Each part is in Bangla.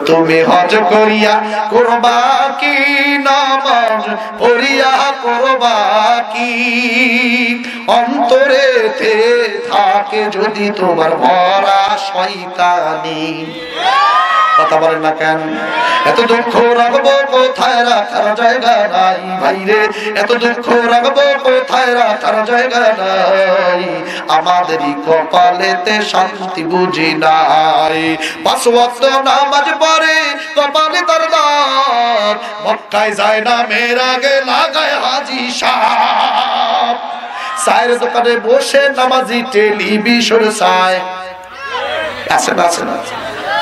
তুমি হজ করিয়া করবা কি, নামাজ পড়িয়া করবা কি, অন্তরেতে থাকে যদি তোমার ভরা শয়তানি। কথা বলেন না কেন? এত দুঃখ রাখবো কোথায় রাখার জায়গা নাই ভাইরে, এত দুঃখ রাখবো কোথায় রাখার জায়গা নাই, আমাদেরই কপালেতে শান্তি বুঝি নাই। 5 ওয়াক্ত নামাজ পড়ে কপালে তার দাগ, মক্কায় যায় না মেয়ের আগে লাগায় হাজি সাহেব, চায়ের দোকানে বসে নামাজি টেলিভিশন চায়। আছে না? আছে না?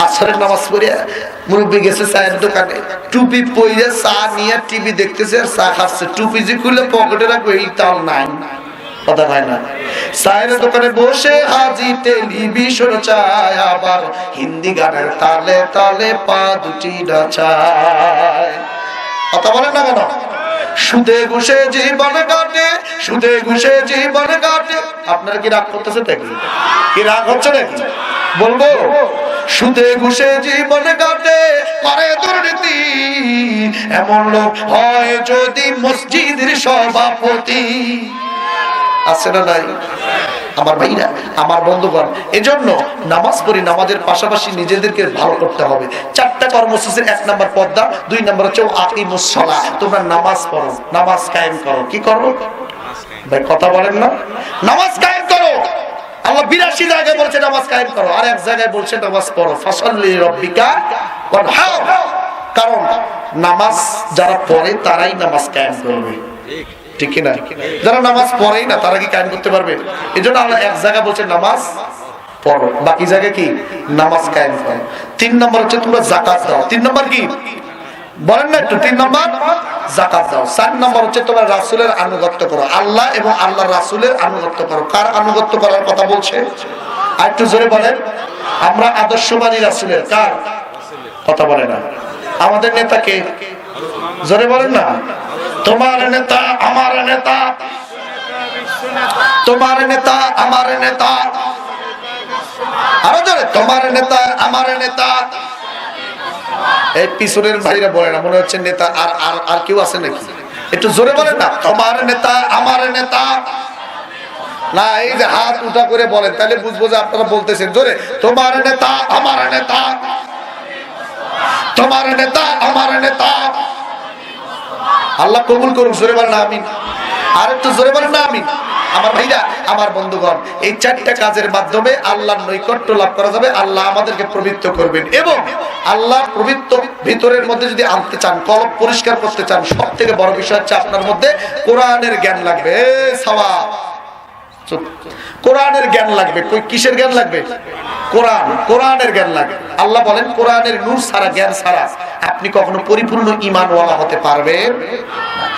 আসরের নামাজ পড়িয়া মুরব্বী গেছে চায়ের দোকানে, টুপি পরে চা নিয়ে টিভি দেখতেছে আর চা খাচ্ছে, টুপি যে খুলে পকেটে রাখবে এই তাও নাই। কথা হয় না? চায়ের দোকানে বসে হাজি টেলিভিশন চায়, আবার হিন্দি গানের তালে তালে পা দুটি নাচায়। কথা বলেন না কেন? সুদে ঘুষে জীবন কাটে, সুদে ঘুষে জীবন কাটে। আপনারা কি রাগ করতেছে? কি রাগ হচ্ছে নাকি? বলবো সুদে ঘুষে জীবন কাটে, করে দুর্নীতি, এমন লোক হয় যদি মসজিদের সভাপতি। আছে না নাই? আমার ভাইরা, আমার বন্ধুগণ, এজন্য নামাজ পড়ি, নামাজের পাশাপাশি নিজেদেরকে ভালো করতে হবে। 4টা কর্মসূচির 1 নম্বর পর্দা, 2 নম্বর হচ্ছে আকিমুস সালাহ, তোমরা নামাজ পড়ো, নামাজ কায়েম করো। কি করো ভাই? কথা বলেন না? নামাজ কায়েম করো। আল্লাহ 82 জায়গায় বলছে নামাজ কায়েম করো, আর এক জায়গায় বলছে নামাজ পড়ো। ফাসাল্লি রাব্বিকা ওয়ানহার। কারণ নামাজ যারা পড়ে তারাই নামাজ কায়েম করবে, ঠিক কি না? যারা নামাজ পড়েই না তারা কি কায়েম করতে পারবে? এজন্য আল্লাহ এক জায়গায় বলছে নামাজ পড়ো, বাকি জায়গায় কি? নামাজ কায়েম করো। 3 নম্বর হচ্ছে তোমরা যাকাত দাও। 3 নম্বর কি বলেন না একটু? 3 নম্বর যাকাত দাও। 4 নম্বর হচ্ছে তোমরা রাসূলের আনুগত্য করো, আল্লাহ এবং আল্লাহর রাসূলের আনুগত্য করো। কার আনুগত্য করার কথা বলছে? আর একটু জোরে বলেন। আমরা আদর্শবাদী রাসূলের। কার? কথা বলে না। আমাদের নেতা কে? জোরে বলেন না। তোমার নেতা আমার নেতা, তোমার নেতা আমার নেতা, আরো জোরে, তোমার নেতা আমার নেতা। এই পিছনের ভাইরা বলে না, মনে হচ্ছে নেতা আর আর আর কেউ আছে নাকি? একটু জোরে বলেন না। তোমার নেতা আমার নেতা। না, এই যে হাত উঠা করে বলেন, তাহলে বুঝবো যে আপনারা বলতেছেন জোরে। তোমার নেতা আমার নেতা, তোমার নেতা আমার নেতা। আল্লাহ কবুল করুক। জোরে বলেন আমিন। আর একটু জোরে বলেন না আমিন। আমার ভাইরা, আমার বন্ধুগণ, এই 4টা কাজের মাধ্যমে আল্লাহর নৈকট্য লাভ করা যাবে। আল্লাহ আমাদেরকে পবিত্র করবেন, এবং আল্লাহ পবিত্র ভিতরের মধ্যে যদি আনতে চান, কলব পরিষ্কার করতে চান, সব থেকে বড় বিষয় হচ্ছে আপনার মধ্যে কোরআনের জ্ঞান লাগবে। সওয়াব, কোরআনের জ্ঞান লাগবে। কিসের জ্ঞান লাগবে? কোরআন, কোরআনের জ্ঞান লাগবে। আল্লাহ বলেন কোরআনের নূর ছাড়া, জ্ঞান ছাড়া আপনি কখনো পরিপূর্ণ ঈমানওয়ালা হতে পারবেন